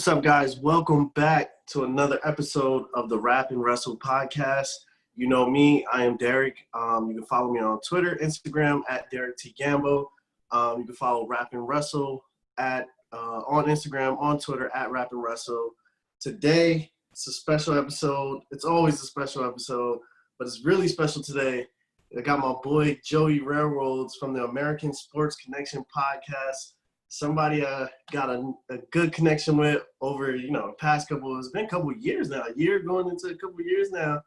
What's up, guys? Welcome back to another episode of the Rap and Wrestle podcast. You know me, I am Derek. You can follow me on Twitter, Instagram at Derek T. Gambo. You can follow Rap and Wrestle on Instagram, on Twitter at Rap and Wrestle. Today, it's a special episode. It's always a special episode, but it's really special today. I got my boy Joey Railroads from the American Sports Connection podcast. Somebody got a good connection with over, past it's been a couple of years now, a year going into a couple of years now.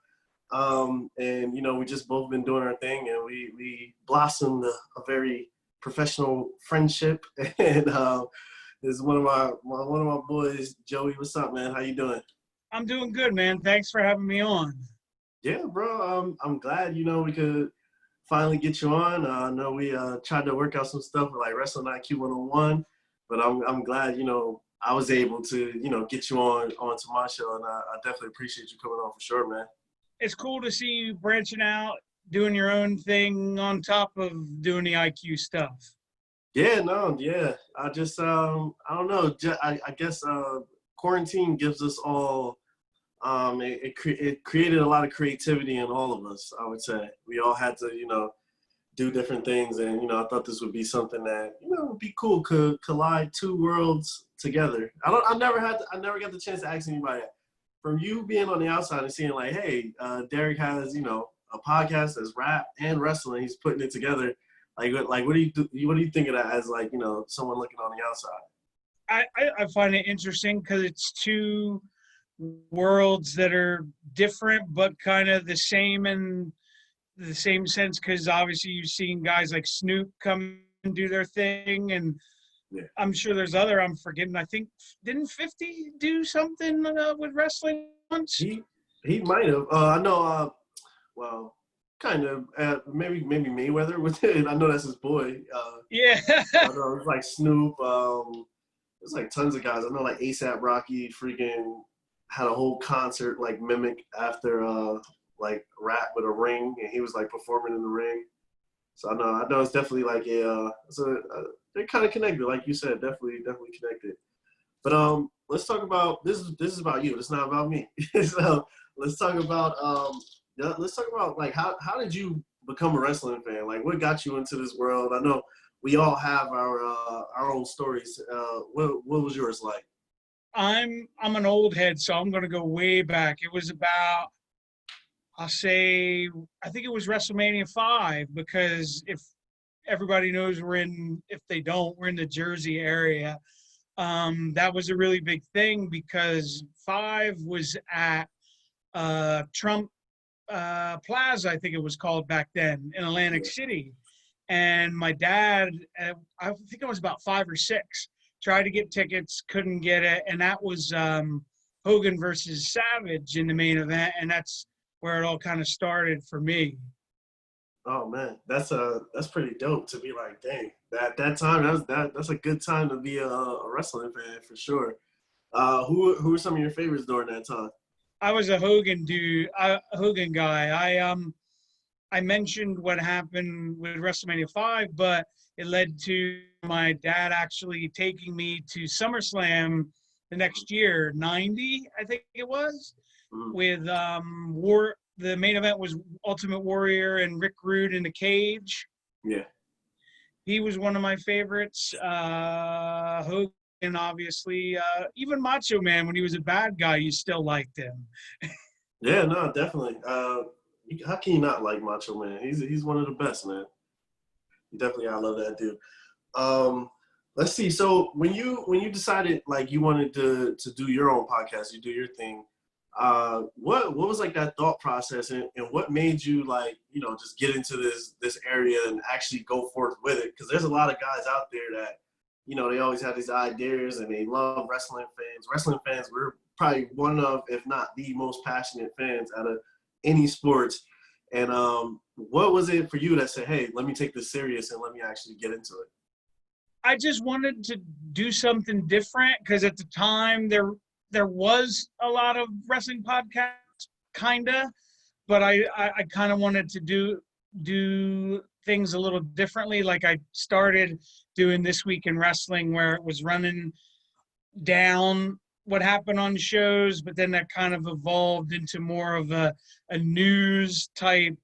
And, we just both been doing our thing, and we blossomed a very professional friendship. And this is one of my boys, Joey. What's up, man? How you doing? I'm doing good, man. Thanks for having me on. Yeah, bro. I'm glad, we could finally get you on. I know we tried to work out some stuff with like Wrestling IQ 101, but I'm glad, I was able to, get you onto my show, and I definitely appreciate you coming on for sure, man. It's cool to see you branching out, doing your own thing on top of doing the IQ stuff. Yeah, I just, I don't know. I guess quarantine gives us all, it created a lot of creativity in all of us, I would say. We all had to, do different things, and, I thought this would be something that, would be cool, could collide two worlds together. I never got the chance to ask anybody that. From you being on the outside and seeing like, hey, Derek has, a podcast that's rap and wrestling, he's putting it together. Like what do you think of that as like, someone looking on the outside? I find it interesting because it's two worlds that are different but kind of the same in the same sense, because obviously you've seen guys like Snoop come and do their thing, and yeah. I'm sure there's other I'm forgetting. I think didn't 50 do something with wrestling once? He might have. I know. Well, kind of. Maybe Mayweather with it. I know that's his boy. Yeah. I know it's like Snoop. There's like tons of guys. I know like ASAP Rocky freaking had a whole concert like mimic after like rap with a ring, and he was like performing in the ring. So I know it's definitely like they're kind of connected, like you said, definitely connected. But let's talk about this is about you. It's not about me. So let's talk about like how did you become a wrestling fan? Like what got you into this world? I know we all have our own stories. What was yours like? I'm an old head, so I'm going to go way back. It was about, I think it was WrestleMania 5, because if everybody knows if they don't, we're in the Jersey area. That was a really big thing because 5 was at Trump Plaza, I think it was called back then, in Atlantic City. And my dad, I think I was about 5 or 6, tried to get tickets, couldn't get it. And that was Hogan versus Savage in the main event. And that's where it all kind of started for me. Oh man, that's pretty dope to be like, dang, that time that's a good time to be a wrestling fan for sure. Who were some of your favorites during that time? I was a Hogan dude, Hogan guy. I mentioned what happened with WrestleMania 5, but it led to my dad actually taking me to SummerSlam the next year, 90, I think it was. With the main event was Ultimate Warrior and Rick Rude in the cage. Yeah. He was one of my favorites. Hogan, obviously. Even Macho Man, when he was a bad guy, you still liked him. Yeah, no, definitely. How can you not like Macho Man? He's one of the best, man. Definitely, I love that dude. Let's see. So when you decided like you wanted to do your own podcast, you do your thing, what was like that thought process, and what made you like, just get into this area and actually go forth with it? Because there's a lot of guys out there that, they always have these ideas and they love wrestling fans. Wrestling fans, we're probably one of, if not the most passionate fans out of any sports. And what was it for you that said, hey, let me take this serious and let me actually get into it? I just wanted to do something different, because at the time there was a lot of wrestling podcasts, kinda, but I kind of wanted to do things a little differently. Like I started doing This Week in Wrestling, where it was running down what happened on shows, but then that kind of evolved into more of a news type,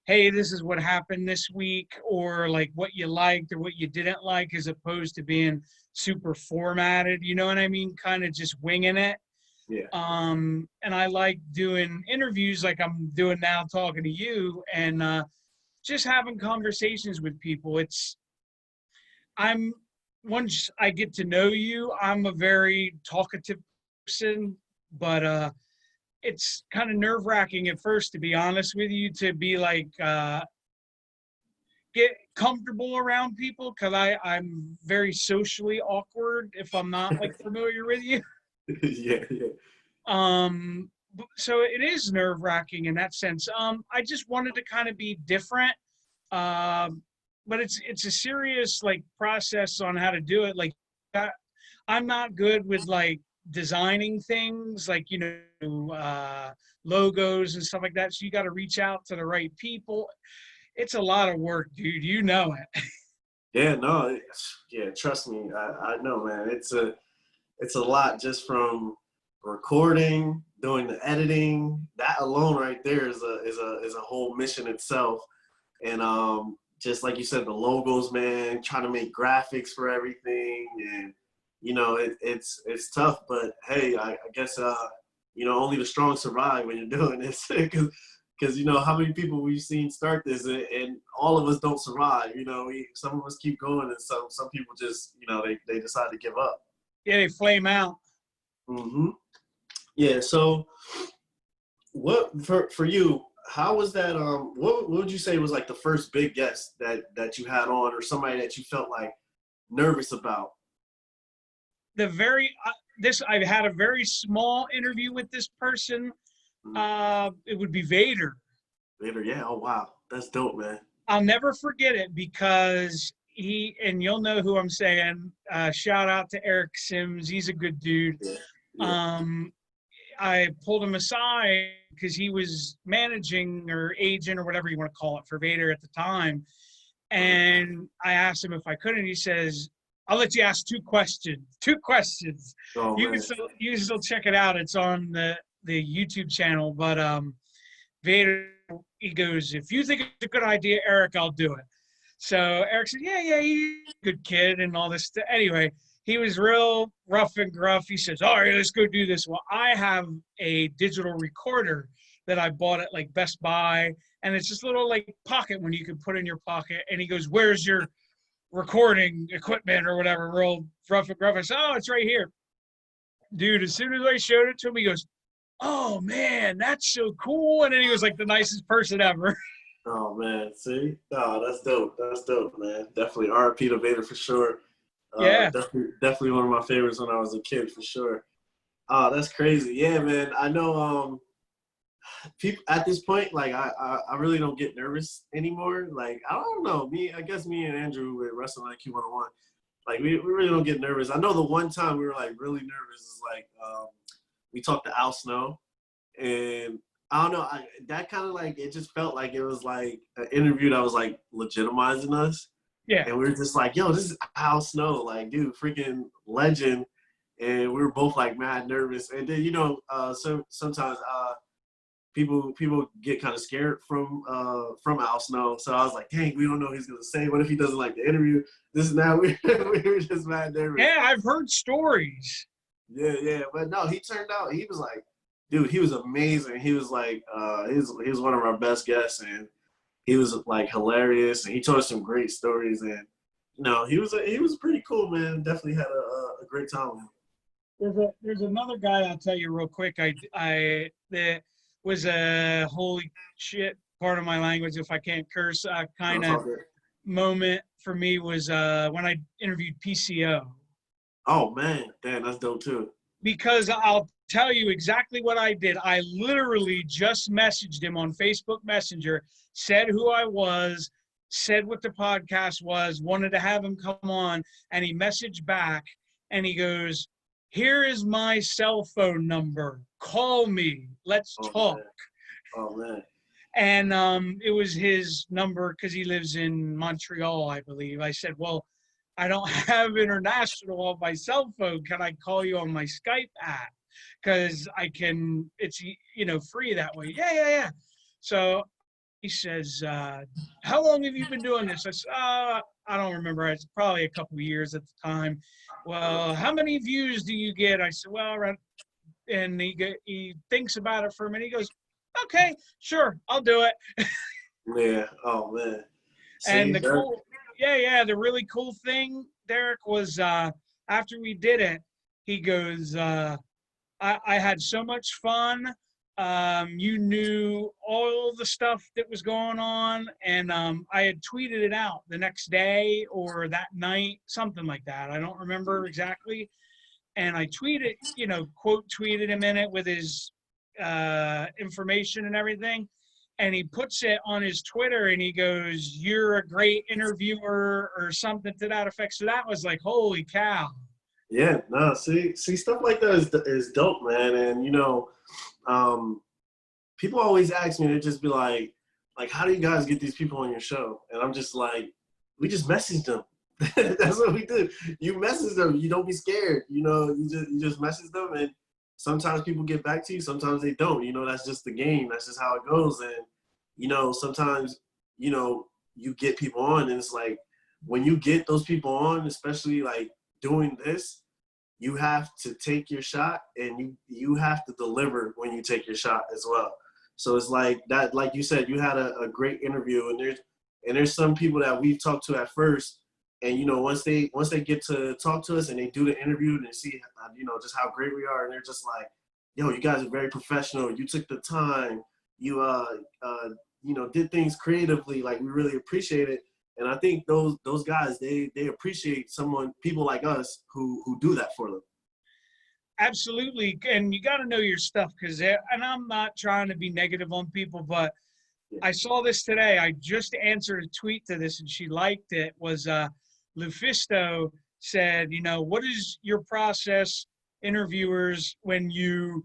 hey, this is what happened this week, or like what you liked or what you didn't like, as opposed to being super formatted, you know what I mean? Kind of just winging it. Yeah. And I like doing interviews like I'm doing now, talking to you, and just having conversations with people. Once I get to know you, I'm a very talkative person, but it's kind of nerve-wracking at first, to be honest with you, to be like get comfortable around people, because I'm very socially awkward if I'm not like familiar with you. Yeah, yeah. So it is nerve-wracking in that sense. I just wanted to kind of be different. But it's a serious like process on how to do it. Like I'm not good with like designing things, like, logos and stuff like that. So you got to reach out to the right people. It's a lot of work, dude. You know it. Yeah, no, yeah, trust me, I know, man. It's a lot, just from recording, doing the editing. That alone right there is a whole mission itself. And just like you said, the logos, man, trying to make graphics for everything, and it's tough. But hey, I guess only the strong survive when you're doing this, because how many people we've seen start this, and all of us don't survive. Some of us keep going, and some people just they decide to give up. Yeah, they flame out. Mm-hmm. Yeah. So what for you? How was that? What would you say was like the first big guest that you had on, or somebody that you felt like nervous about? I've had a very small interview with this person. It would be Vader. Vader, yeah. Oh wow, that's dope, man. I'll never forget it, because and you'll know who I'm saying. Shout out to Eric Sims. He's a good dude. Yeah. Yeah. I pulled him aside because he was managing or agent or whatever you want to call it for Vader at the time. And I asked him if I could, and he says, I'll let you ask two questions. Oh, You man. can still check it out. It's on the YouTube channel. But Vader, he goes, if you think it's a good idea, Eric, I'll do it. So Eric said, yeah, he's a good kid and all this stuff. Anyway, he was real rough and gruff. He says, all right, let's go do this. Well, I have a digital recorder that I bought at like Best Buy, and it's this little like pocket one you can put in your pocket. And he goes, where's your recording equipment or whatever, real rough and gruff. I said, oh, it's right here. Dude, as soon as I showed it to him, he goes, oh man, that's so cool. And then he was like the nicest person ever. Oh man, see? Oh, that's dope. That's dope, man. Definitely RIP to Vader for sure. Yeah. Definitely one of my favorites when I was a kid, for sure. Oh, that's crazy. Yeah, man. I know people at this point, like I really don't get nervous anymore. Like, I don't know. I guess me and Andrew with Wrestling IQ 101, like we really don't get nervous. I know the one time we were like really nervous is like we talked to Al Snow, and I don't know, that kind of like, it just felt like it was like an interview that was like legitimizing us. Yeah. And we were just like, yo, this is Al Snow, like, dude, freaking legend. And we were both like mad nervous. And then, so sometimes people get kind of scared from Al Snow. So I was like, dang, we don't know what he's gonna say. What if he doesn't like the interview? This and that. We were just mad nervous. Yeah, I've heard stories. Yeah. But no, he turned out, he was like, dude, he was amazing. He was like, he was one of our best guests, and he was like hilarious, and he told us some great stories. And he was pretty cool, man. Definitely had a great time with him. There's another guy I'll tell you real quick. That was a holy shit, part of my language if I can't curse, kind of moment for me was when I interviewed PCO. Oh man, damn, that's dope too. Because I'll tell you exactly what I did. I literally just messaged him on Facebook Messenger, said who I was, said what the podcast was, wanted to have him come on, and he messaged back and he goes, here is my cell phone number. Call me. Let's talk. Man. Oh, man. And it was his number because he lives in Montreal, I believe. I said, well, I don't have international on my cell phone. Can I call you on my Skype app? Because I can, it's, free that way. Yeah, yeah, yeah. So he says, how long have you been doing this? I said, I don't remember. It's probably a couple of years at the time. Well, how many views do you get? I said, well, and he thinks about it for a minute. He goes, okay, sure, I'll do it. Yeah. Oh man. And See, the really cool thing, Derek, was after we did it, he goes, I had so much fun. You knew all the stuff that was going on, and I had tweeted it out the next day or that night, something like that. I don't remember exactly. And I tweeted, quote tweeted him in it with his information and everything. And he puts it on his Twitter and he goes, "You're a great interviewer," or something to that effect. So that was like, holy cow. yeah. No. See, stuff like that is dope, man. And people always ask me, they just be like, how do you guys get these people on your show? And I'm just like, we just message them. That's what we do. You message them. You don't be scared. You just message them, and sometimes people get back to you. Sometimes they don't. That's just the game. That's just how it goes. And sometimes you get people on, and it's like when you get those people on, especially like doing this, you have to take your shot, and you have to deliver when you take your shot as well. So it's like that. Like you said, you had a great interview, and there's some people that we've talked to at first. And once they get to talk to us and they do the interview and they see just how great we are, and they're just like, yo, you guys are very professional. You took the time. You did things creatively. Like, we really appreciate it. And I think those guys, they appreciate people like us who do that for them. Absolutely. And you got to know your stuff, and I'm not trying to be negative on people, but I saw this today. I just answered a tweet to this and she liked it. Was Lufisto said, what is your process, interviewers, when you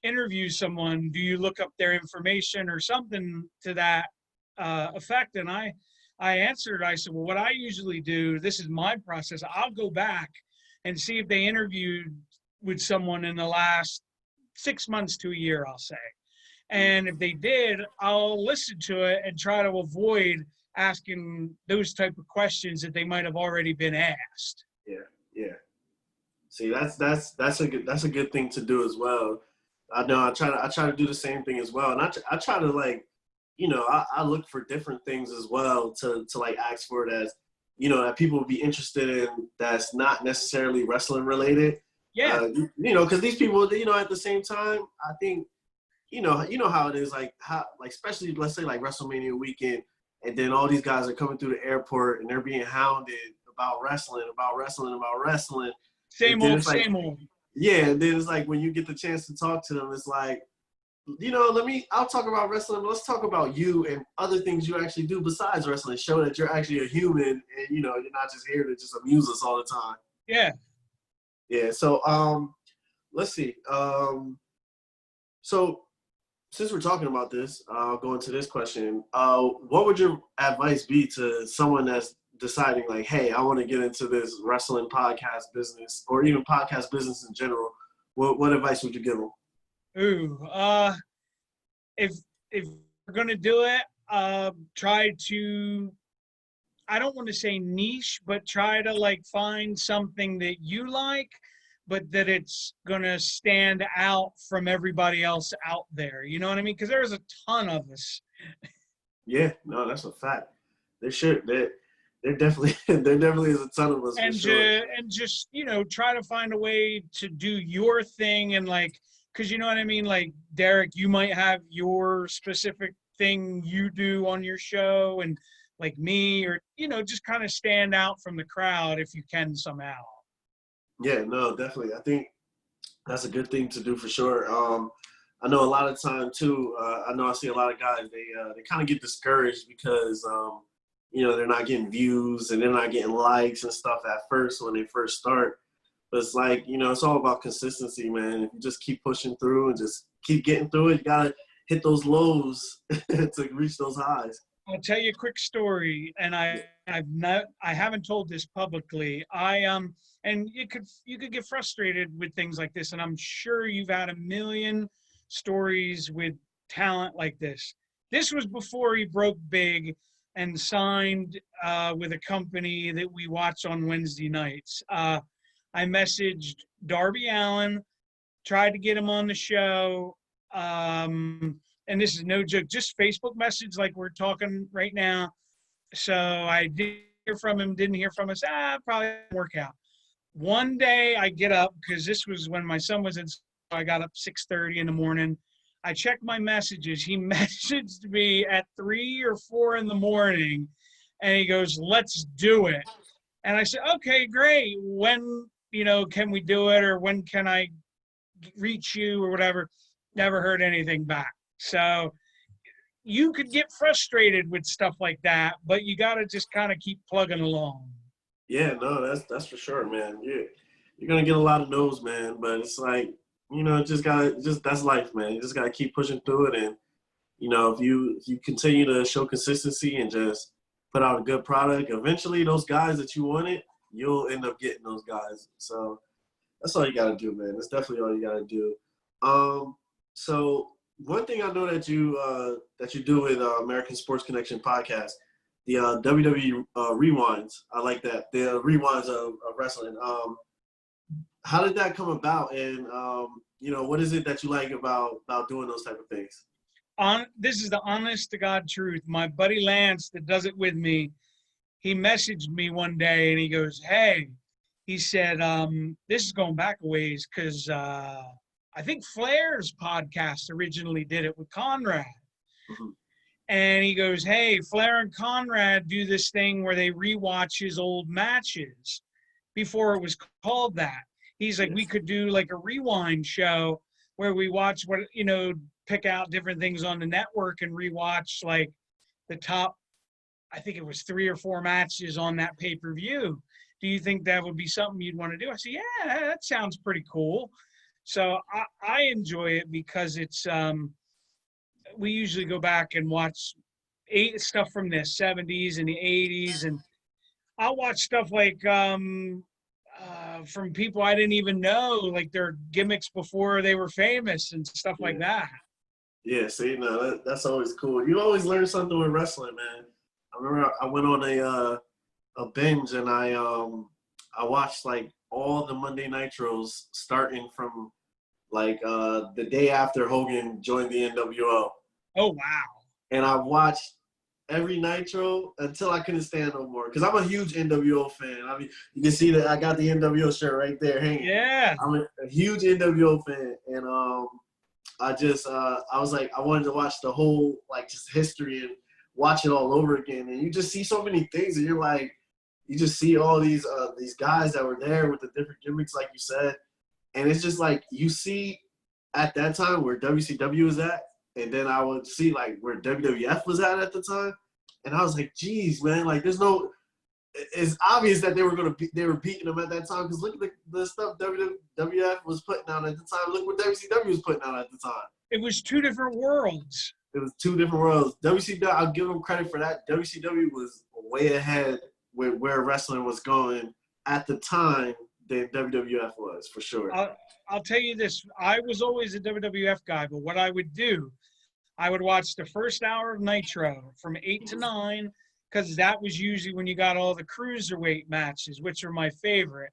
interview someone? Do you look up their information or something to that effect? And I answered, I said, well, what I usually do, this is my process. I'll go back and see if they interviewed with someone in the last 6 months to a year, I'll say. And if they did, I'll listen to it and try to avoid asking those type of questions that they might have already been asked. Yeah. See, that's a good thing to do as well. I know I try to do the same thing as well, and I try to, like, I look for different things as well to like ask for it, as that people would be interested in, that's not necessarily wrestling related. Yeah. Because these people, at the same time, I think, you know how it is, like especially, let's say, like WrestleMania weekend, and then all these guys are coming through the airport and they're being hounded about wrestling. Same old. Yeah, and then it's like when you get the chance to talk to them, it's like, I'll talk about wrestling, but let's talk about you and other things you actually do besides wrestling. Show that you're actually a human, and you're not just here to just amuse us all the time. Yeah. Yeah. So let's see. So since we're talking about this, I'll go into this question. What would your advice be to someone that's deciding, like, hey, I want to get into this wrestling podcast business, or even podcast business in general? What advice would you give them? Ooh, if you're gonna do it, try to, I don't want to say niche, but try to like find something that you like, but that it's gonna stand out from everybody else out there. You know what I mean? Because there's a ton of us. Yeah, no, that's a fact. There definitely is a ton of us. And for sure. And just try to find a way to do your thing, and like, because you know what I mean. Like, Derek, you might have your specific thing you do on your show, and like me, or just kind of stand out from the crowd if you can somehow. Yeah, no, definitely. I think that's a good thing to do for sure. I know a lot of time too. I see a lot of guys. They kind of get discouraged because they're not getting views and they're not getting likes and stuff at first when they first start. But it's like, it's all about consistency, man. If you just keep pushing through and just keep getting through it, you gotta hit those lows to reach those highs. I'll tell you a quick story, and I haven't told this publicly. And you could get frustrated with things like this, and I'm sure you've had a million stories with talent like this. This was before he broke big and signed with a company that we watch on Wednesday nights. I messaged Darby Allin, tried to get him on the show. And this is no joke, just Facebook message like we're talking right now. So I didn't hear from him, didn't hear from us. Probably didn't work out. One day I get up, because this was when my son was in school. I got up 6:30 in the morning. I checked my messages. He messaged me at 3 or 4 in the morning, and he goes, "Let's do it." And I said, "Okay, great. When, can we do it, or when can I reach you, or whatever?" Never heard anything back. So you could get frustrated with stuff like that, but you got to just kind of keep plugging along. Yeah, no, that's for sure, man. You're gonna get a lot of no's, man, but it's like, just that's life, man. You just gotta keep pushing through it, and if you continue to show consistency and just put out a good product, eventually those guys that you wanted, you'll end up getting those guys. So that's all you gotta do, man. That's definitely all you gotta do. So one thing I know that you do with American Sports Connection podcast, the WWE rewinds. I like that, the rewinds of wrestling. How did that come about, and what is it that you like about doing those type of things? This is the honest to God truth. My buddy Lance that does it with me, he messaged me one day and he goes, "Hey," he said, "this is going back a ways, because I think Flair's podcast originally did it with Conrad." Mm-hmm. And he goes, "Hey, Flair and Conrad do this thing where they rewatch his old matches before it was called that." He's like, "We could do like a rewind show where we watch pick out different things on the network and rewatch like the top, I think it was 3 or 4 matches on that pay-per-view. Do you think that would be something you'd want to do?" I said, "Yeah, that sounds pretty cool." So I enjoy it because it's we usually go back and watch stuff from the 70s and the 80s, and I'll watch stuff like from people I didn't even know, like their gimmicks before they were famous and stuff like that. Yeah, see, no, that's always cool. You always learn something with wrestling, man. I remember I went on a binge, and I watched like all the Monday Nitros starting from like the day after Hogan joined the NWO. Oh wow! And I watched every Nitro until I couldn't stand no more, because I'm a huge NWO fan. I mean, you can see that I got the NWO shirt right there hanging. Yeah, I'm a huge NWO fan, and I was like, I wanted to watch the whole, like, just history and watch it all over again. And you just see so many things, and you're like, you just see all these guys that were there with the different gimmicks, like you said. And it's just like, you see at that time where WCW was at, and then I would see like where WWF was at the time. And I was like, geez, man, like it's obvious that they were beating them at that time, because look at the stuff WWF was putting out at the time. Look what WCW was putting out at the time. It was 2 different worlds. It was 2 different worlds. WCW, I'll give them credit for that. WCW was way ahead with where wrestling was going at the time than WWF was, for sure. I'll tell you this. I was always a WWF guy, but what I would do, I would watch the first hour of Nitro from 8 to 9, because that was usually when you got all the cruiserweight matches, which are my favorite.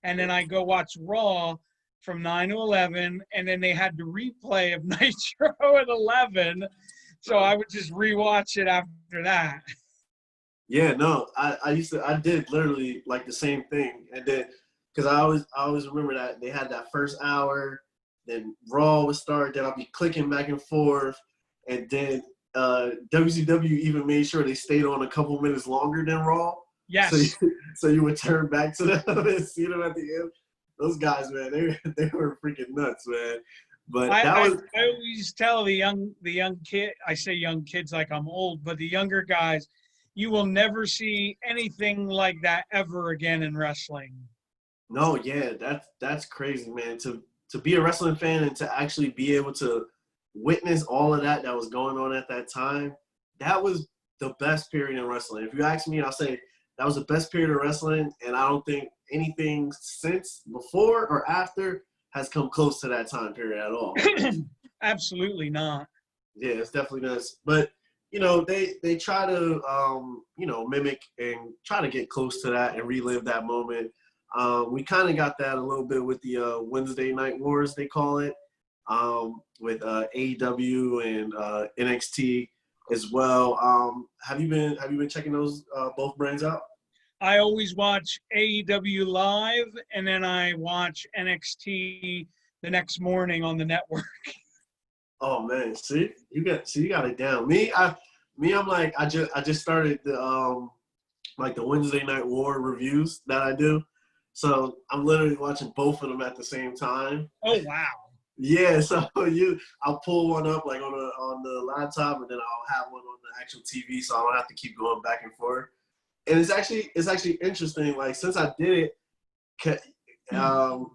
And then I go watch Raw from 9 to 11, and then they had the replay of Nitro at 11. So I would just rewatch it after that. Yeah, no, I did literally like the same thing. And then, because I always remember that they had that first hour, then Raw would start, then I'll be clicking back and forth, and then WCW even made sure they stayed on a couple minutes longer than Raw. Yes. So you would turn back to them and see them at the end. Those guys, man, they were freaking nuts, man. But I always tell the young kid, I say young kids like I'm old, but the younger guys, you will never see anything like that ever again in wrestling. No, yeah, that's crazy, man. To be a wrestling fan and to actually be able to witness all of that was going on at that time, that was the best period in wrestling. If you ask me, I'll say that was the best period of wrestling, and I don't think anything since, before, or after has come close to that time period at all. Absolutely not. Yeah, it's definitely nice. But, you know, they try to, you know, mimic and try to get close to that and relive that moment. We kind of got that a little bit with the Wednesday Night Wars, they call it, with AEW and NXT as well. Have you been checking those both brands out? I always watch AEW live, and then I watch NXT the next morning on the network. Oh man, see you got it down. I'm like I just started the like the Wednesday Night War reviews that I do, so I'm literally watching both of them at the same time. Oh wow! Yeah, so I'll pull one up like on the laptop, and then I'll have one on the actual TV, so I don't have to keep going back and forth. And it's actually interesting. Like since I did it,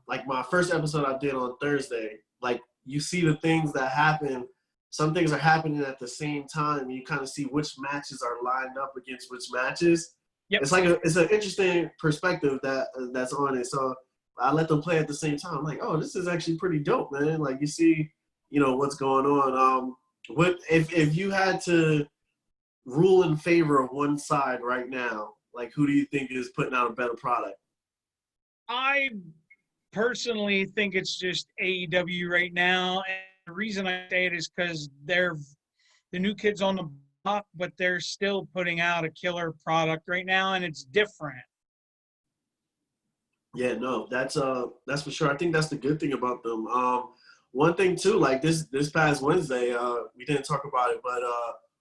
like my first episode I did on Thursday, like you see the things that happen. Some things are happening at the same time. You kind of see which matches are lined up against which matches. Yep. It's an interesting perspective that's on it. So I let them play at the same time. I'm like, oh, this is actually pretty dope, man. Like you see, you know, what's going on. What if you had to rule in favor of one side right now, like who do you think is putting out a better product? I personally think it's just AEW right now. And the reason I say it is because they're the new kids on the block, but they're still putting out a killer product right now, and it's different. Yeah, no, that's for sure. I think that's the good thing about them. One thing too, like this past Wednesday, we didn't talk about it, but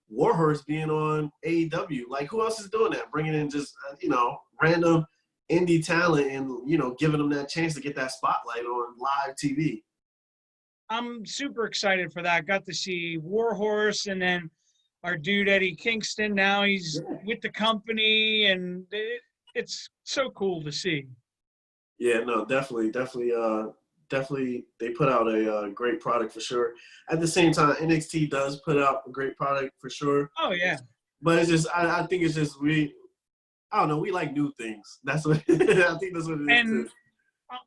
Warhorse being on AEW, like who else is doing that? Bringing in just you know, random indie talent and you know, giving them that chance to get that spotlight on live TV. I'm super excited for that. Got to see Warhorse, and then our dude Eddie Kingston. Now he's with the company, and it's so cool to see. Yeah, no, definitely, they put out a great product for sure. At the same time, NXT does put out a great product for sure. Oh yeah. But it's just, I think it's just I don't know, we like new things. That's what I think that's what it is and too.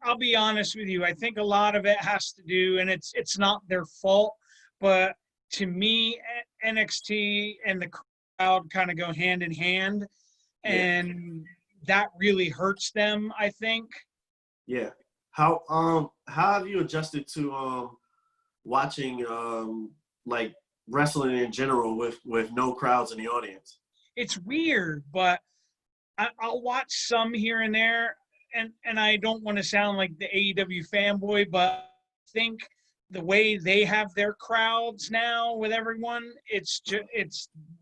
I'll be honest with you. I think a lot of it has to do, and it's not their fault, but to me, NXT and the crowd kind of go hand in hand, and that really hurts them, I think. Yeah. How have you adjusted to watching like wrestling in general with no crowds in the audience? It's weird, but I'll watch some here and there, and I don't want to sound like the AEW fanboy, but I think the way they have their crowds now with everyone, it's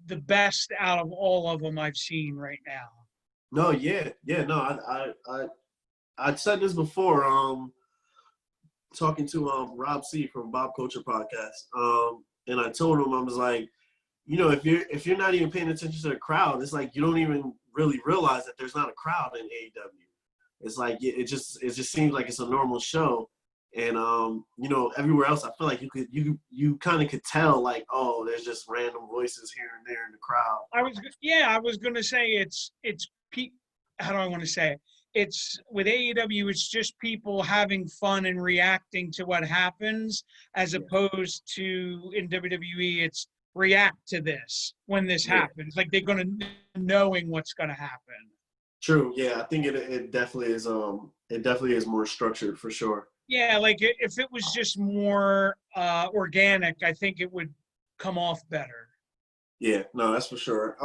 the best out of all of them I've seen right now. No, no, I'd said this before, talking to Rob C from Bob Culture Podcast. And I told him, I was like, you know, if you're not even paying attention to the crowd, it's like you don't even really realize that there's not a crowd in AEW. It's like it just seems like it's a normal show. And you know, everywhere else I feel like you kind of could tell, like, oh, there's just random voices here and there in the crowd. I was gonna say it's how do I want to say it? It's with AEW, it's just people having fun and reacting to what happens, as opposed to in WWE, it's react to this when this happens. Like they're gonna knowing what's gonna happen. True. Yeah, I think it definitely is. It definitely is more structured for sure. Yeah, like if it was just more organic, I think it would come off better. Yeah, no, that's for sure.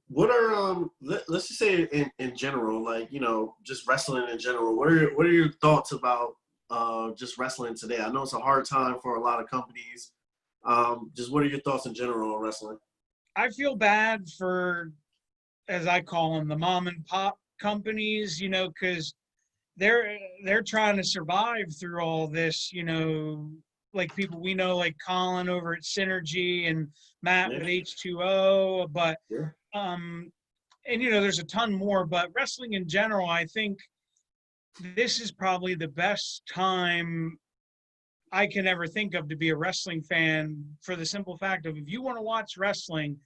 What are let's just say in general, like, you know, just wrestling in general. What are your thoughts about just wrestling today? I know it's a hard time for a lot of companies. Just what are your thoughts in general on wrestling? I feel bad for, as I call them, the mom and pop companies, you know, because they're trying to survive through all this, you know, like people we know, like Colin over at Synergy and Matt with H2O, but and you know, there's a ton more, but wrestling in general, I think this is probably the best time I can ever think of to be a wrestling fan, for the simple fact of, if you want to watch wrestling,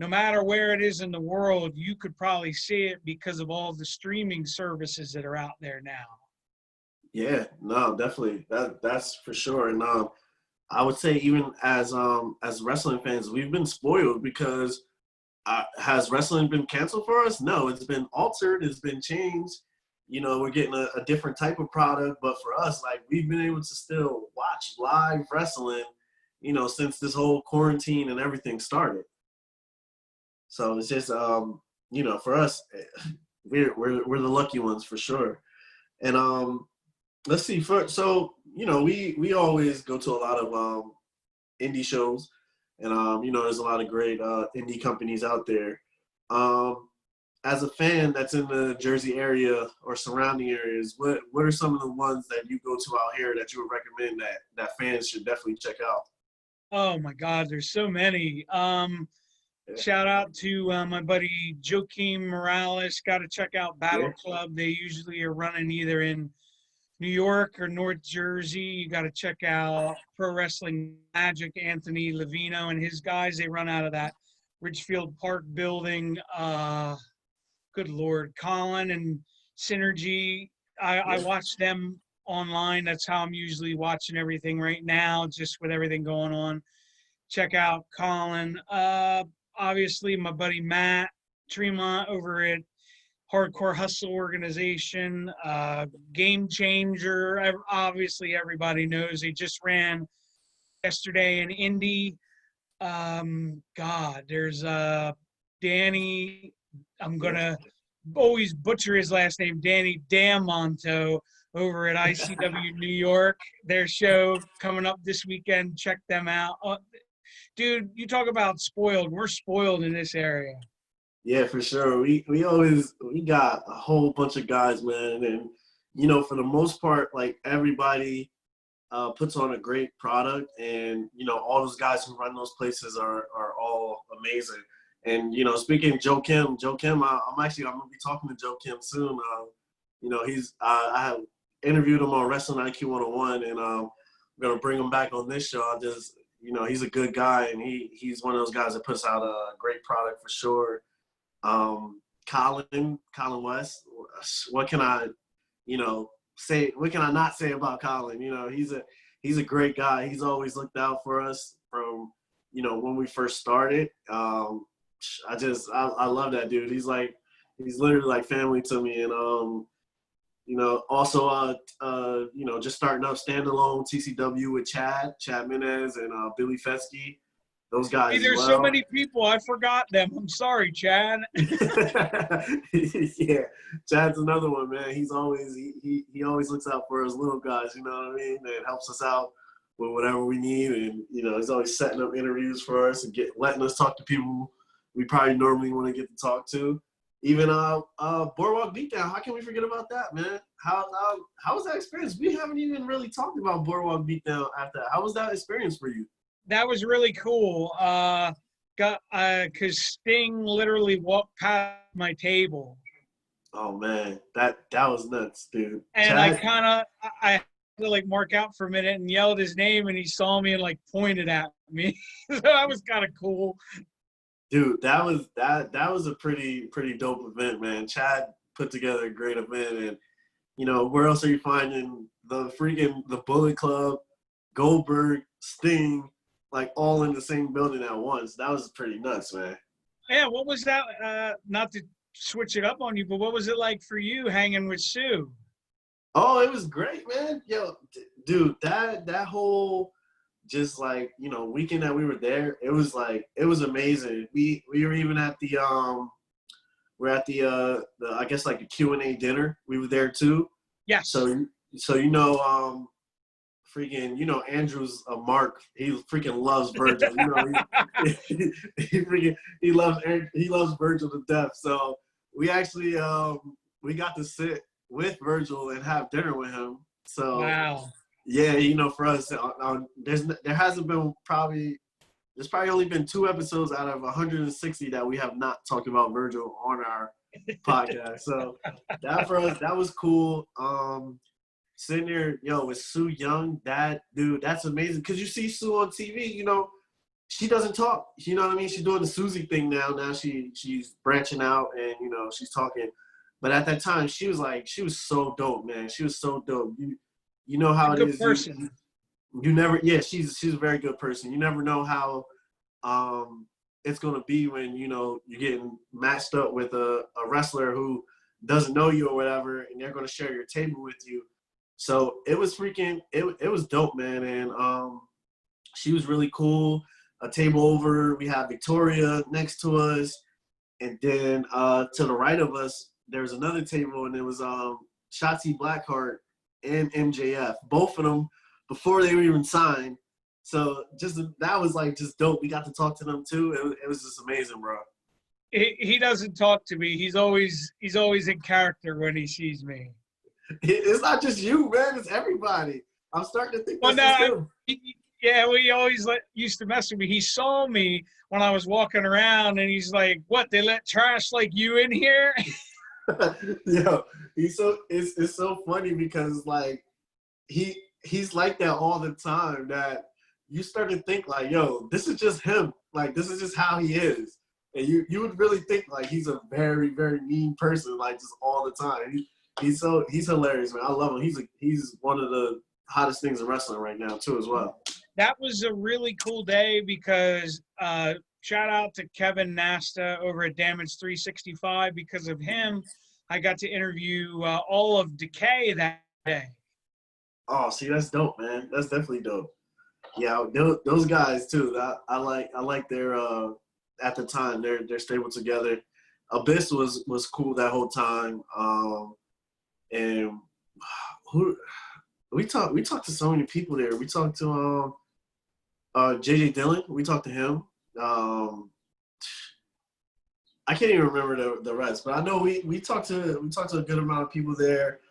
no matter where it is in the world, you could probably see it because of all the streaming services that are out there now. Yeah, no, definitely. That's for sure. And I would say even as wrestling fans, we've been spoiled because has wrestling been canceled for us? No, it's been altered. It's been changed. You know, we're getting a different type of product. But for us, like, we've been able to still watch live wrestling, you know, since this whole quarantine and everything started. So it's just, you know, for us, we're the lucky ones for sure. And let's see. So you know, we always go to a lot of indie shows, and you know, there's a lot of great indie companies out there. As a fan that's in the Jersey area or surrounding areas, what are some of the ones that you go to out here that you would recommend that fans should definitely check out? Oh my God, there's so many. Yeah. Shout out to my buddy Joaquin Morales. Got to check out Battle Club. They usually are running either in New York or North Jersey. You got to check out Pro Wrestling Magic, Anthony Levino and his guys. They run out of that Ridgefield Park building. Good Lord, Colin and Synergy. I watch them online. That's how I'm usually watching everything right now, just with everything going on. Check out Colin. Obviously, my buddy Matt Tremont over at Hardcore Hustle Organization, Game Changer. Obviously, everybody knows they just ran yesterday in Indy. God, there's Danny. I'm gonna always butcher his last name, Danny Damonto, over at ICW New York. Their show coming up this weekend. Check them out. Dude, you talk about spoiled. We're spoiled in this area. Yeah, for sure. We got a whole bunch of guys, man, and you know, for the most part, like, everybody puts on a great product, and you know, all those guys who run those places are all amazing. And you know, speaking of Joe Kim, I'm gonna be talking to Joe Kim soon. You know, I have interviewed him on Wrestling IQ 101, and I'm gonna bring him back on this show. You know, he's a good guy, and he's one of those guys that puts out a great product for sure. Colin West, what can I, you know, say? What can I not say about Colin? You know, he's a great guy. He's always looked out for us from, you know, when we first started. I love that dude. He's literally like family to me. And you know, also you know, just starting up standalone TCW with Chad Minez and Billy Fesky. Those guys. Hey, there's so many people. I forgot them. I'm sorry, Chad. Yeah, Chad's another one, man. He always looks out for us little guys. You know what I mean? And helps us out with whatever we need. And you know, he's always setting up interviews for us and letting us talk to people we probably normally want to get to talk to. Even Boardwalk Beatdown. How can we forget about that, man? How was that experience? We haven't even really talked about Boardwalk Beatdown after that. How was that experience for you? That was really cool. Cause Sting literally walked past my table. Oh man, that was nuts, dude. And Chad, I had to like mark out for a minute and yelled his name, and he saw me and like pointed at me. So that was kind of cool. Dude, that was a pretty dope event, man. Chad put together a great event, and you know, where else are you finding the Bullet Club, Goldberg, Sting, like all in the same building at once? That was pretty nuts, man. Yeah, what was that? Not to switch it up on you, but what was it like for you hanging with Sue? Oh, it was great, man. Yo, dude, that whole just like, you know, weekend that we were there, it was amazing. We were even at the I guess like a Q&A dinner. We were there too. Yes. So you know, freaking, you know, Andrew's a mark. He freaking loves Virgil. You know, he loves Virgil to death. So we actually we got to sit with Virgil and have dinner with him. So wow. Yeah, you know, for us, there's probably only been 2 episodes out of 160 that we have not talked about Virgil on our podcast. So that for us, that was cool. Sitting there, with Sue Young, that's amazing. Because you see Sue on TV, you know, she doesn't talk. You know what I mean? She's doing the Susie thing now. Now she's branching out and she's talking. But at that time, she was so dope, man. She was so dope. You know how A it good is. person. You never, yeah. She's a very good person. You never know how it's gonna be when you're getting matched up with a wrestler who doesn't know you or whatever, and they're gonna share your table with you. So it was it was dope, man. And she was really cool. A table over, we have Victoria next to us, and then to the right of us, there's another table, and it was Shotzi Blackheart and MJF, both of them before they were even signed. So that was just dope. We got to talk to them too. It was just amazing, bro. He doesn't talk to me. He's always in character when he sees me. It's not just you, man. It's everybody. I'm starting to think Well, that's no, him. yeah, we always used to mess with me. He saw me when I was walking around, and he's like, "What? They let trash like you in here?" Yo, it's so funny because he's like that all the time that you start to think yo, this is just him. This is just how he is. And you would really think he's a very, very mean person, just all the time. He's hilarious, man. I love him. He's one of the hottest things in wrestling right now too, as well. That was a really cool day because shout out to Kevin Nasta over at Damage 365. Because of him, I got to interview all of Decay that day. Oh, see, that's dope, man. That's definitely dope. Yeah, those guys too. I like their at the time they're stable together. Abyss was cool that whole time. And who we talked to so many people there. We talked to JJ Dillon. We talked to him. I can't even remember the rest, but I know we talked to a good amount of people there.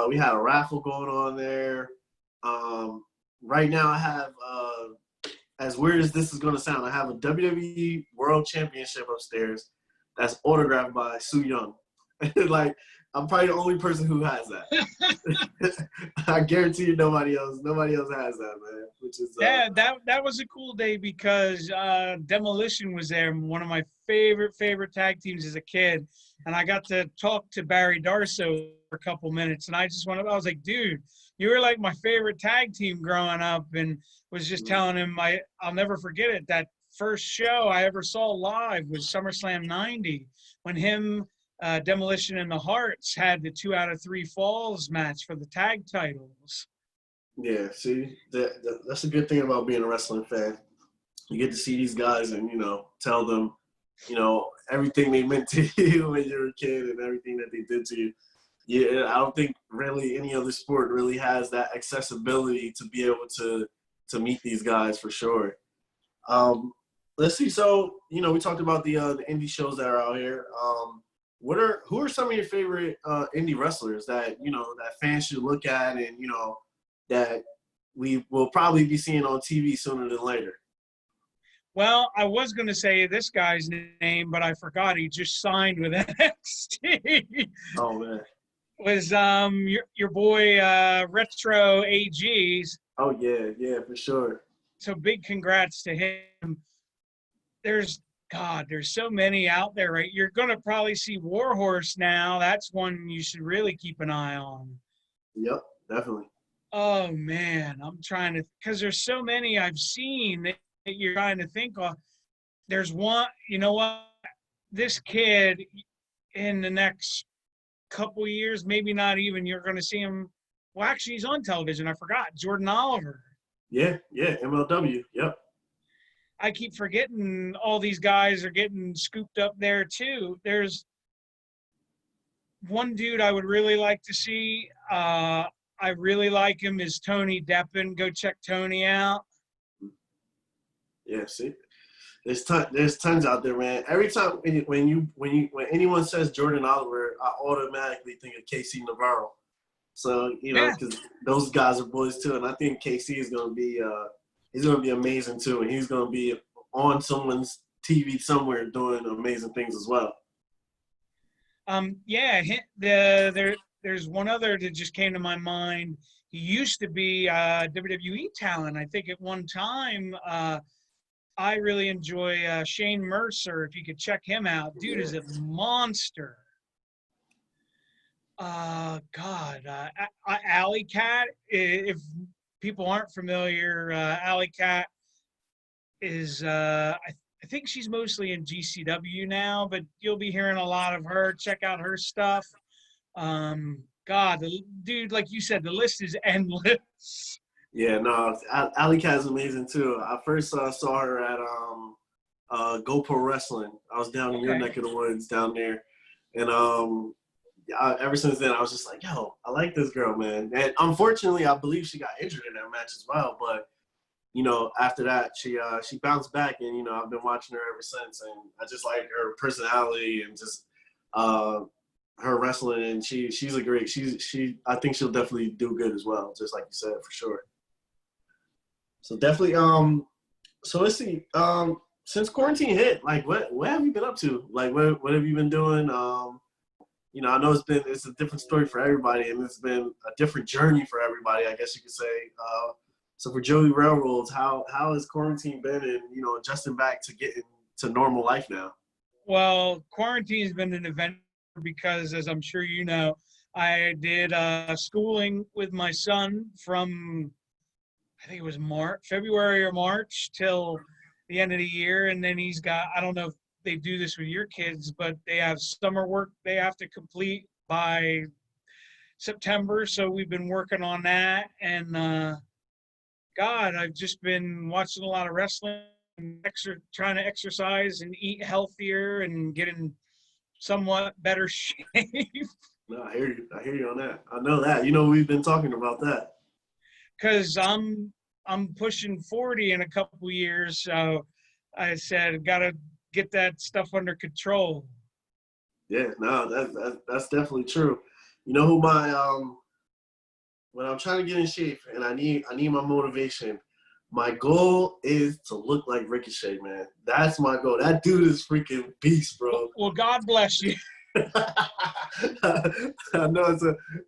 We had a raffle going on there. Right now I have as weird as this is gonna sound, I have a WWE World Championship upstairs that's autographed by Su Yung. I'm probably the only person who has that. I guarantee you nobody else has that, man. Which is that was a cool day because Demolition was there, one of my favorite tag teams as a kid, and I got to talk to Barry Darso for a couple minutes, and I was like, dude, you were like my favorite tag team growing up, and was just telling him I'll never forget it. That first show I ever saw live was SummerSlam 90 when him, Demolition and the Hearts had the 2 out of 3 falls match for the tag titles. Yeah, see, that's a good thing about being a wrestling fan. You get to see these guys and, tell them, everything they meant to you when you were a kid and everything that they did to you. Yeah, I don't think really any other sport really has that accessibility to be able to meet these guys for sure. Let's see. So, we talked about the indie shows that are out here. Who are some of your favorite indie wrestlers that that fans should look at and that we will probably be seeing on TV sooner than later? Well, I was going to say this guy's name, but I forgot he just signed with NXT. Oh man, was your boy Retro AGs. Oh yeah, for sure. So big congrats to him. There's so many out there, right? You're going to probably see Warhorse now. That's one you should really keep an eye on. Yep, definitely. Oh, man. I'm trying to – because there's so many I've seen that you're trying to think of. There's one – you know what? This kid in the next couple years, maybe not even, you're going to see him – well, actually, he's on television. I forgot. Jordan Oliver. Yeah, MLW. Yep. I keep forgetting all these guys are getting scooped up there too. There's one dude I would really like to see. I really like him is Tony Deppen. Go check Tony out. Yeah, see, there's tons out there, man. Every time when anyone says Jordan Oliver, I automatically think of KC Navarro. So because those guys are boys too, and I think KC is going to be. He's going to be amazing, too, and he's going to be on someone's TV somewhere doing amazing things as well. There's one other that just came to my mind. He used to be WWE talent. I think at one time, I really enjoy Shane Mercer. If you could check him out, dude is a monster. Alley Cat. If people aren't familiar, Alley Cat is I think she's mostly in GCW now, but you'll be hearing a lot of her. Check out her stuff. Dude, like you said, the list is endless. Yeah, no, Alley Cat is amazing too. I first saw her at GoPro Wrestling. I was down in your neck of the woods down there, and ever since then I was just like, yo, I like this girl, man. And unfortunately, I believe she got injured in that match as well. But you know, after that, she bounced back, and you know, I've been watching her ever since, and I just like her personality and just her wrestling, and she's a great. I think she'll definitely do good as well, just like you said, for sure. So definitely, so let's see. Since quarantine hit, like what have you been up to? Like what have you been doing? You know, I know it's a different story for everybody, and it's been a different journey for everybody, I guess you could say. So for Joey Railroads, how has quarantine been, and you know, adjusting back to getting to normal life now? Well, quarantine's been an event because, as I'm sure you know, I did schooling with my son from, I think it was February or March till the end of the year. And then he's got, I don't know if they do this with your kids, but they have summer work they have to complete by September. So we've been working on that. And I've just been watching a lot of wrestling and trying to exercise and eat healthier and get in somewhat better shape. No, I hear you on that. I know that. You know, we've been talking about that. Because I'm pushing 40 in a couple years, so I said gotta get that stuff under control. Yeah, no, that's definitely true. You know who when I'm trying to get in shape and I need my motivation, my goal is to look like Ricochet, man. That's my goal. That dude is freaking beast, bro. Well, God bless you. I know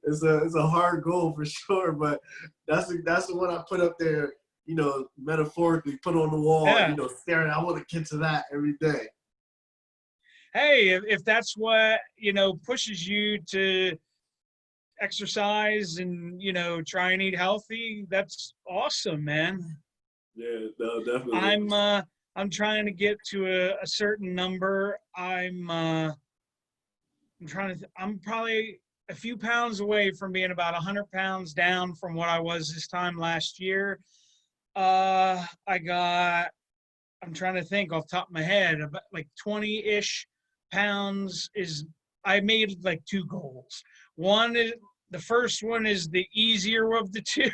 it's a hard goal for sure, but that's the one I put up there, you know, metaphorically put on the wall, Yeah. you know, staring. I want to get to that every day. Hey, if that's what, you know, pushes you to exercise and, you know, try and eat healthy, that's awesome, man. Yeah, no, definitely. I'm trying to get to a certain number. I'm probably a few pounds away from being about 100 pounds down from what I was this time last year. I'm trying to think off the top of my head, about like 20-ish pounds I made like two goals. The first one is the easier of the two.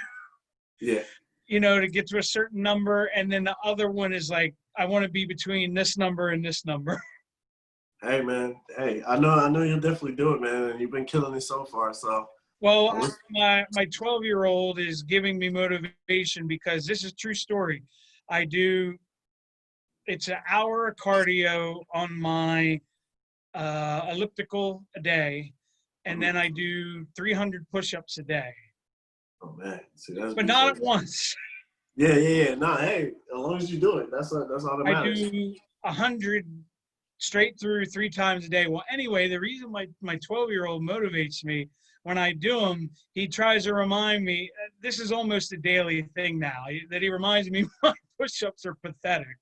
Yeah. You know, to get to a certain number. And then the other one is like, I want to be between this number and this number. Hey, man. Hey, I know you'll definitely do it, man. And you've been killing it so far. So. Well, my 12-year-old is giving me motivation because this is a true story. It's an hour of cardio on my elliptical a day, and then I do 300 push-ups a day. Oh man, see, that's but not at once. Yeah. No, hey, as long as you do it, that's all that matters. I do 100 straight through 3 times a day. Well, anyway, the reason my 12-year-old motivates me, when I do them, he tries to remind me, this is almost a daily thing now, that he reminds me my push-ups are pathetic.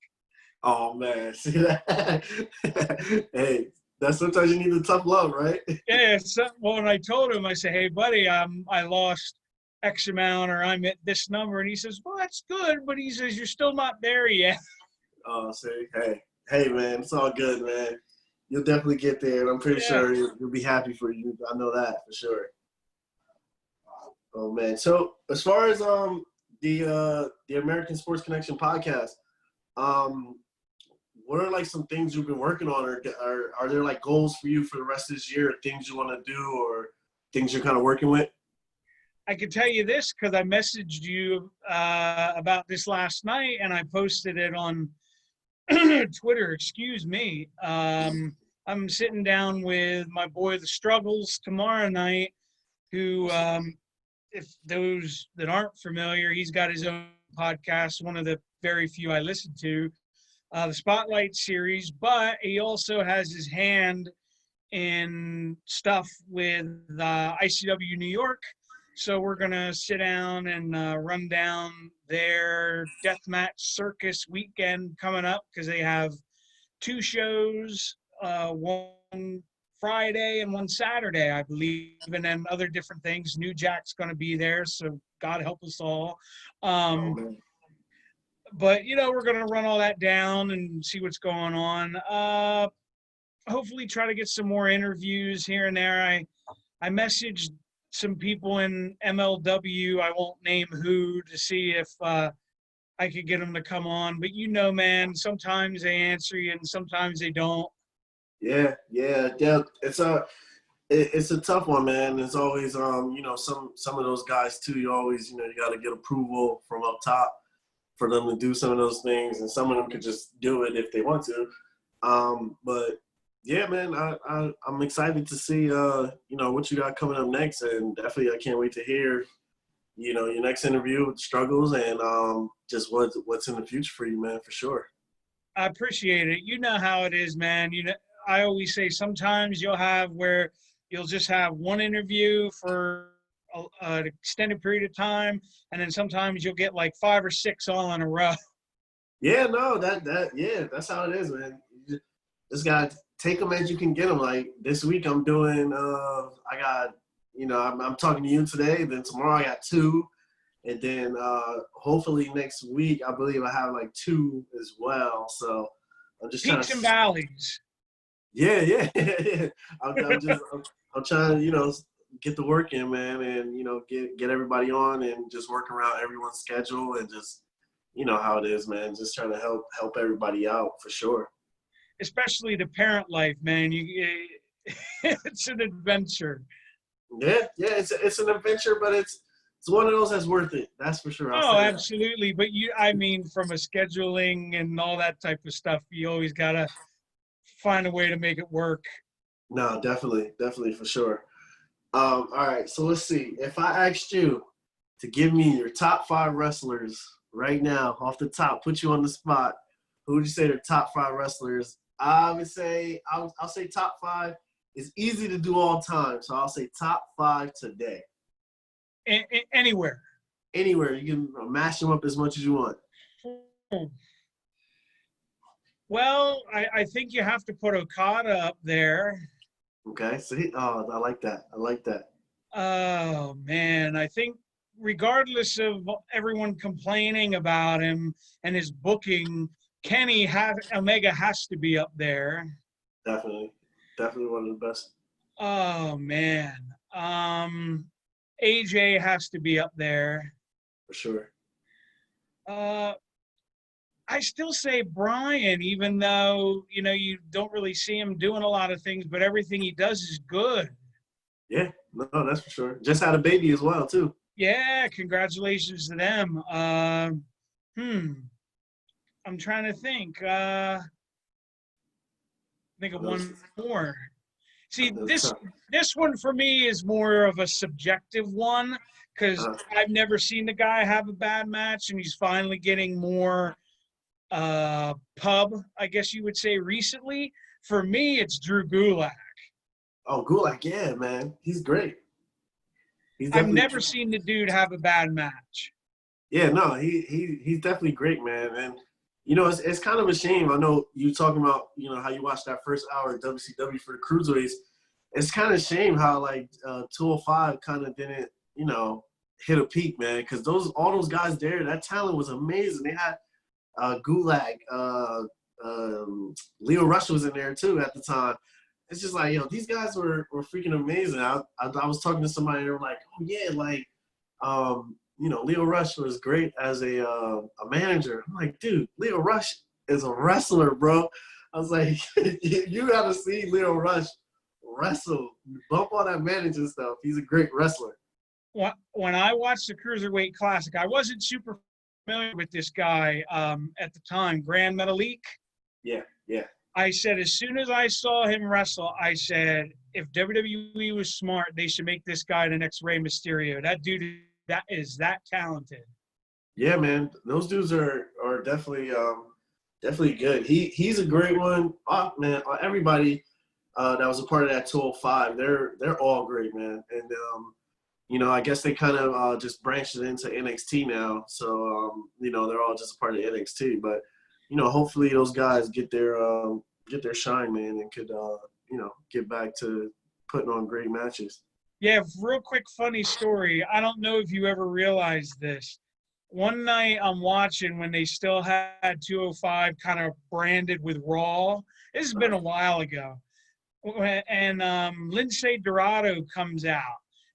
Oh man, see that? Hey, that's sometimes you need the tough love, right? Yeah. Well, when I told him, I said, hey, buddy, I lost X amount, or I'm at this number. And he says, well, that's good. But he says, you're still not there yet. Oh, see, hey, man, it's all good, man. You'll definitely get there. And I'm pretty sure you'll be happy for you. I know that for sure. Oh, man. So as far as the American Sports Connection podcast, what are like some things you've been working on, or are there like goals for you for the rest of this year, or things you want to do, or things you're kind of working with? I can tell you this because I messaged you about this last night, and I posted it on Twitter. Excuse me. I'm sitting down with my boy The Struggles tomorrow night, who, if those that aren't familiar, he's got his own podcast, one of the very few I listen to. the Spotlight series, but he also has his hand in stuff with ICW New York. So we're going to sit down and run down their deathmatch circus weekend coming up, because they have 2 shows, one Friday and one Saturday, I believe, and then other different things. New Jack's going to be there, so God help us all. But, we're going to run all that down and see what's going on. Hopefully try to get some more interviews here and there. I messaged some people in MLW, I won't name who, to see if I could get them to come on. But man, sometimes they answer you and sometimes they don't. Yeah. It's a tough one, man. It's always some of those guys too. You always you got to get approval from up top for them to do some of those things, and some of them could just do it if they want to. But yeah, man, I'm excited to see what you got coming up next, and definitely I can't wait to hear your next interview, struggles, and just what's in the future for you, man, for sure. I appreciate it. You know how it is, man. I always say sometimes you'll just have one interview for an extended period of time, and then sometimes you'll get like 5 or 6 all in a row. Yeah, no, that's how it is, man. You just gotta take them as you can get them. Like this week, I'm doing. I got, I'm talking to you today. Then tomorrow I got 2, and then hopefully next week I believe I have like 2 as well. So I'm just peaks and valleys. Yeah. I'm trying to get the work in, man, and get everybody on and just work around everyone's schedule, and just how it is, man. Just trying to help everybody out for sure. Especially the parent life, man. It's an adventure. Yeah, it's an adventure, but it's one of those that's worth it. That's for sure. Oh, absolutely. But from a scheduling and all that type of stuff, you always gotta find a way to make it work. No, definitely for sure. All right, so let's see. If I asked you to give me your top 5 wrestlers right now, off the top, put you on the spot, who would you say are top 5 wrestlers? I would say I'll say top 5. It's easy to do all time, so I'll say top 5 today. Anywhere. Anywhere. You can mash them up as much as you want. Well, I think you have to put Okada up there. Okay. See, I like that. Oh man, I think regardless of everyone complaining about him and his booking, Omega has to be up there. Definitely one of the best. Oh man, AJ has to be up there for sure. I still say Brian, even though you don't really see him doing a lot of things, but everything he does is good. Yeah, no, that's for sure. Just had a baby as well, too. Yeah, congratulations to them. I'm trying to think. Think of one more. See, this one for me is more of a subjective one, because I've never seen the guy have a bad match, and he's finally getting more pub, I guess you would say, recently. For me, it's Drew Gulak. Oh, Gulak, yeah, man. He's great. I've never seen the dude have a bad match. Yeah, no, he's definitely great, man. And it's kind of a shame. I know you talking about how you watched that first hour of WCW for the cruiserweights. It's kind of a shame how 205 kind of didn't hit a peak, man. Because all those guys there, that talent was amazing. They had Gulak, Leo Rush was in there too at the time. It's just like, these guys were freaking amazing. I was talking to somebody, and they were like, oh yeah, Leo Rush was great as a manager. I'm like, dude, Leo Rush is a wrestler, bro. I was like, you got to see Leo Rush wrestle. Bump all that managing stuff. He's a great wrestler. When I watched the Cruiserweight Classic, I wasn't super familiar with this guy at the time, Grand Metalik. Yeah. I said, as soon as I saw him wrestle, I said, if WWE was smart, they should make this guy the next Rey Mysterio. That dude is that talented. Yeah, man. Those dudes are definitely Definitely good. He's a great one. Oh, man, everybody that was a part of that 205, they're all great, man. And I guess they kind of just branched it into NXT now. So they're all just a part of NXT. But hopefully those guys get their shine, man, and could get back to putting on great matches. Yeah, real quick funny story. I don't know if you ever realized this. One night I'm watching when they still had 205 kind of branded with Raw. This has been a while ago. And Lindsay Dorado comes out,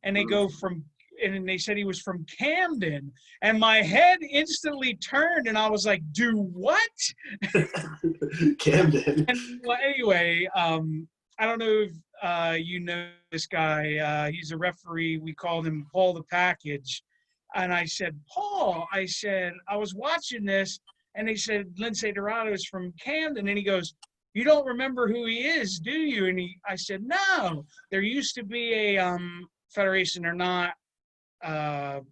and they go from, and they said he was from Camden, and my head instantly turned, and I was like, "Do what?" Camden. And well, anyway, I don't know if you know this guy. He's a referee. We called him Paul the Package. And I said, Paul, I was watching this, and they said Lindsay Dorado is from Camden, and he goes, "You don't remember who he is, do you?" And I said, "No, there used to be a federation. They're not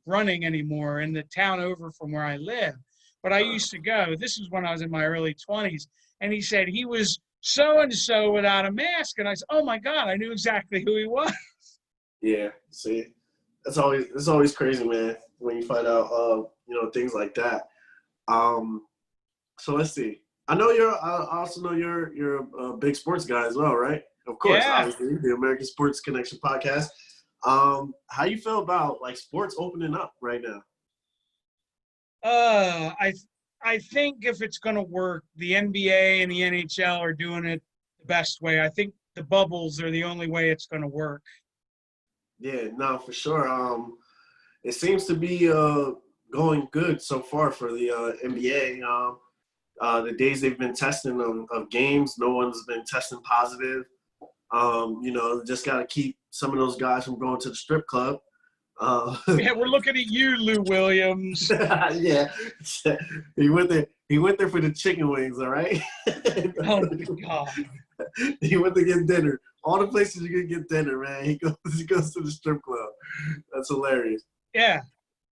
running anymore in the town over from where I live, but I used to go. This is when I was in my early 20s." And he said he was so-and-so without a mask, and I said, "Oh my God, I knew exactly who he was." Yeah, see, it's always crazy, man, when you find out things like that. So let's see. I also know you're a big sports guy as well, right? Of course, Yeah. obviously, the American Sports Connection podcast. How you feel about like sports opening up right now? I think if it's going to work, the NBA and the NHL are doing it the best way. I think the bubbles are the only way it's going to work. Yeah, no, for sure. It seems to be going good so far for the NBA. The days they've been testing of games, no one's been testing positive. Just got to keep some of those guys from going to the strip club. Yeah, we're looking at you, Lou Williams. Yeah, he went there for the chicken wings. All right. Oh my God. He went to get dinner. All the places you can get dinner, man. He goes to the strip club. That's hilarious. Yeah.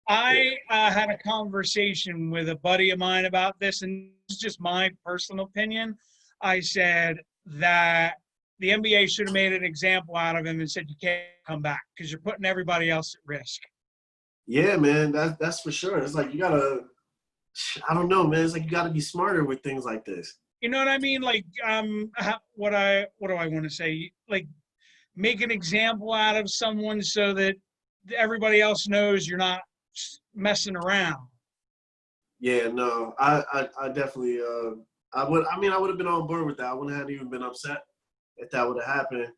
I had a conversation with a buddy of mine about this, and it's just my personal opinion. I said that the NBA should have made an example out of him and said, "You can't come back because you're putting everybody else at risk." Yeah, man, that's for sure. It's like I don't know, man. It's like you gotta be smarter with things like this. You know what I mean? Like, what do I want to say? Like, make an example out of someone so that everybody else knows you're not messing around. Yeah, no, I definitely I would have been on board with that. I wouldn't have even been upset if that would have happened.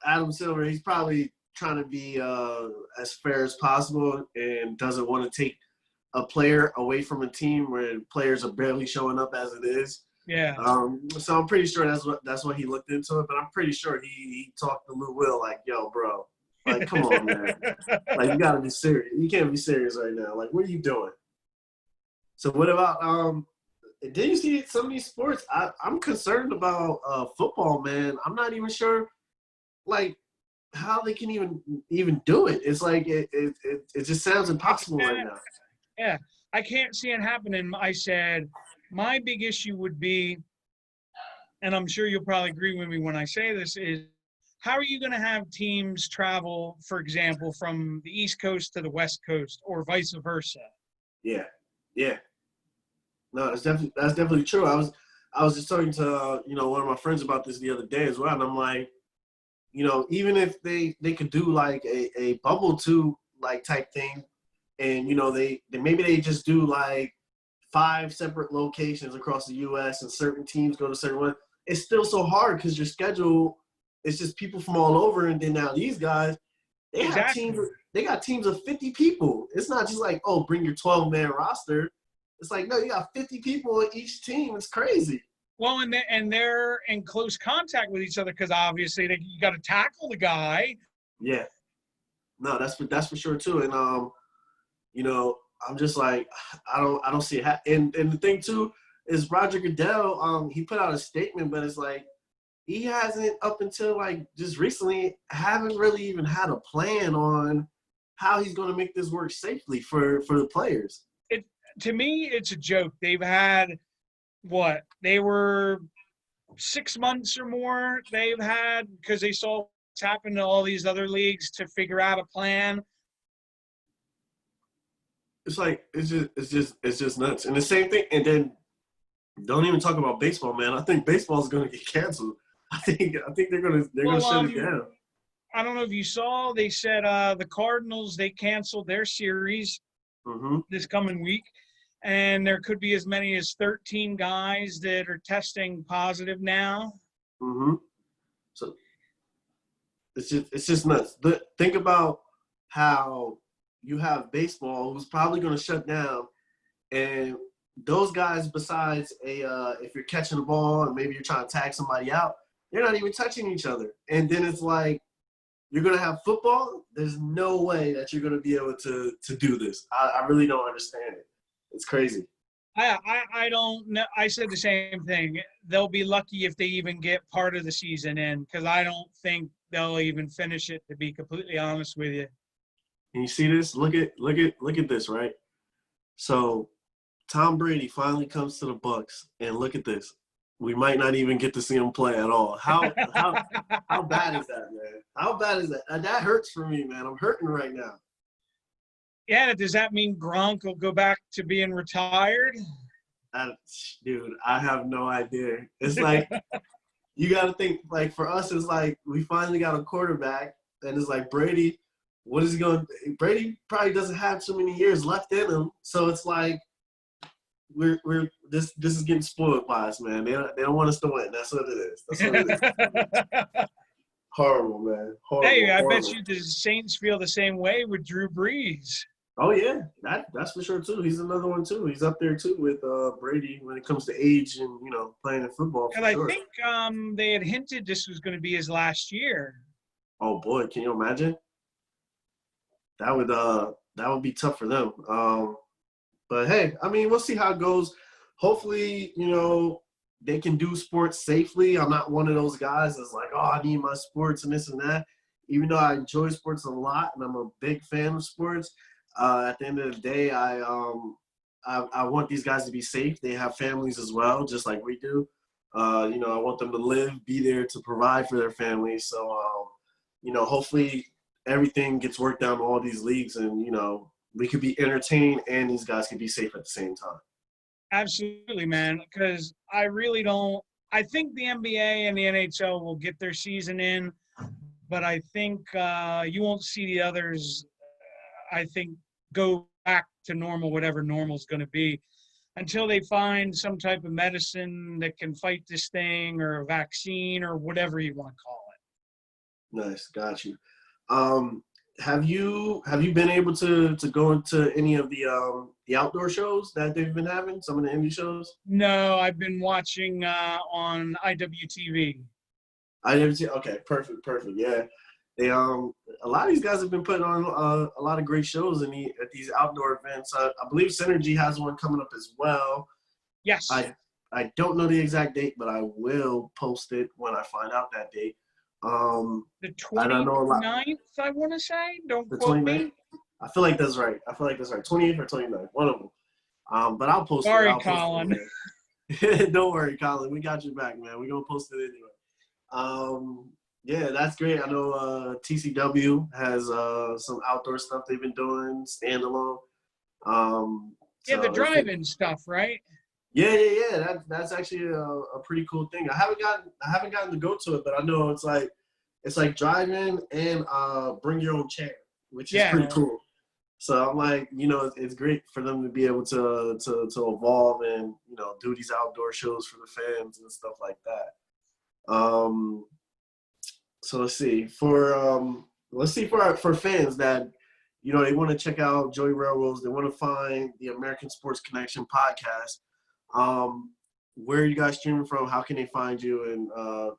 Adam Silver, he's probably trying to be as fair as possible and doesn't want to take a player away from a team where players are barely showing up as it is. Yeah. So I'm pretty sure that's what he looked into it, but I'm pretty sure he talked to Lou Will like, "Yo, bro, like, come on, man. Like, you gotta be serious. You can't be serious right now. Like, what are you doing?" So what about did you see some of these sports? I'm concerned about football, man. I'm not even sure like how they can even do it. It's like it just sounds impossible right now. Yeah, I can't see it happening. I said my big issue would be, and I'm sure you'll probably agree with me when I say this, is how are you going to have teams travel, for example, from the East Coast to the West Coast or vice versa? Yeah. No, that's definitely true. I was just talking to one of my friends about this the other day as well, and I'm like, even if they could do like a bubble tube like type thing, and they maybe they just do like 5 separate locations across the U.S. and certain teams go to certain ones. It's still so hard because your schedule is just people from all over, and then now these guys they have teams. They got teams of 50 people. It's not just like, oh, bring your 12-man roster. It's like, no, you got 50 people on each team. It's crazy. Well, and they're in close contact with each other because obviously you got to tackle the guy. Yeah. No, that's for sure too. And I'm just like, I don't see it. And the thing too is Roger Goodell. He put out a statement, but it's like he hasn't up until like just recently haven't really even had a plan on how he's going to make this work safely for the players. To me, it's a joke. They've had what they were 6 months or more they've had because they saw what's happened to all these other leagues to figure out a plan. It's like it's just nuts. And the same thing. And then don't even talk about baseball, man. I think baseball is going to get canceled. I think they're gonna shut it down. I don't know if you saw, they said the Cardinals, they canceled their series this coming week, and there could be as many as 13 guys that are testing positive now. So it's just nuts. Think about how you have baseball, who's probably going to shut down, and those guys, besides if you're catching the ball and maybe you're trying to tag somebody out, they're not even touching each other. And then it's like, you're going to have football? There's no way that you're going to be able to do this. I really don't understand it. It's crazy. I don't know. I said the same thing. They'll be lucky if they even get part of the season in, because I don't think they'll even finish it, to be completely honest with you. Can you see this? Look at this, right? So Tom Brady finally comes to the Bucs, and look at this. We might not even get to see him play at all. How bad is that, man? How bad is that? That hurts for me, man. I'm hurting right now. Yeah, does that mean Gronk will go back to being retired? Dude, I have no idea. It's like, you got to think, like, for us, it's like we finally got a quarterback, and it's like Brady, what is he going to – Brady probably doesn't have too many years left in him, so it's like, this is getting spoiled by us, man. They don't want us to win. That's what it is. Horrible, man. Horrible. Hey, I bet you the Saints feel the same way with Drew Brees. Oh yeah, that's for sure too. He's another one too. He's up there too with Brady when it comes to age and playing in football. And I think they had hinted this was going to be his last year. Oh boy, can you imagine? That would be tough for them. But hey, I mean, we'll see how it goes. Hopefully, they can do sports safely. I'm not one of those guys that's like, oh, I need my sports and this and that. Even though I enjoy sports a lot and I'm a big fan of sports, at the end of the day, I want these guys to be safe. They have families as well, just like we do. I want them to live, be there to provide for their families. So, hopefully everything gets worked out in all these leagues and, we could be entertained and these guys could be safe at the same time. Absolutely, man, because I really don't – I think the NBA and the NHL will get their season in, but I think you won't see the others, I think, go back to normal, whatever normal is going to be, until they find some type of medicine that can fight this thing or a vaccine or whatever you want to call it. Nice. Got you. Have you been able to go into any of the outdoor shows that they've been having? Some of the indie shows? No, I've been watching on IWTV. IWTV. Okay, perfect. Yeah, they a lot of these guys have been putting on a lot of great shows at these outdoor events. I believe Synergy has one coming up as well. Yes. I don't know the exact date, but I will post it when I find out that date. The 29th, I want to say. Don't quote me. I feel like that's right. 28th or 29th, one of them. But I'll post it. Sorry, Colin. Don't worry, Colin. We got you back, man. We're going to post it anyway. Yeah, that's great. I know TCW has some outdoor stuff they've been doing, standalone. The drive-in stuff, right? Yeah. That's actually a pretty cool thing. I haven't gotten to go to it, but I know it's like drive-in and bring your own chair, which is pretty cool. So I'm like, it's great for them to be able to evolve and do these outdoor shows for the fans and stuff like that. So let's see for fans that they want to check out Joey Railroads, they want to find the American Sports Connection podcast. Where are you guys streaming from? How can they find you? And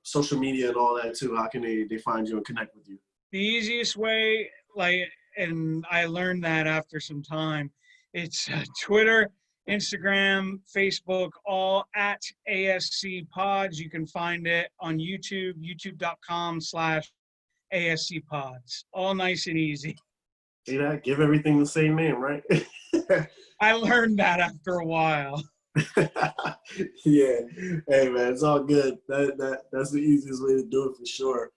social media and all that too. How can they find you and connect with you? The easiest way, and I learned that after some time, it's Twitter, Instagram, Facebook, all at ASC Pods. You can find it on YouTube, youtube.com/ASC Pods. All nice and easy. See that? Give everything the same name, right? I learned that after a while. Yeah. Hey man, it's all good. That's the easiest way to do it for sure.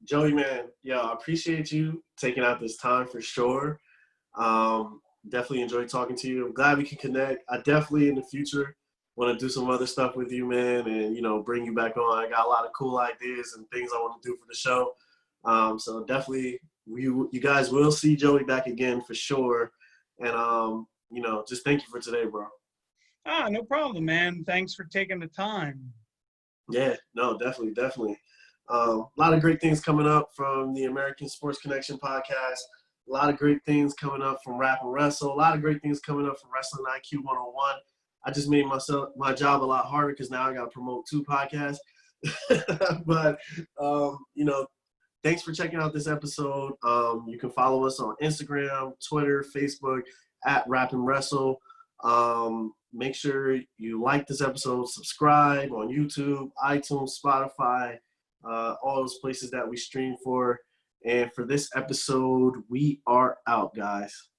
Joey man, yo, I appreciate you taking out this time for sure. Definitely enjoyed talking to you. I'm glad we can connect. I definitely in the future want to do some other stuff with you, man, and bring you back on. I got a lot of cool ideas and things I want to do for the show. So definitely you guys will see Joey back again for sure. And just thank you for today, bro. No problem, man. Thanks for taking the time. Yeah, no, definitely. A lot of great things coming up from the American Sports Connection podcast. A lot of great things coming up from Rap and Wrestle. A lot of great things coming up from Wrestling IQ 101. I just made my job a lot harder because now I got to promote 2 podcasts. But, thanks for checking out this episode. You can follow us on Instagram, Twitter, Facebook at RapnWrestle. Make sure you like this episode, subscribe on YouTube, iTunes, Spotify, all those places that we stream for. And for this episode, we are out, guys.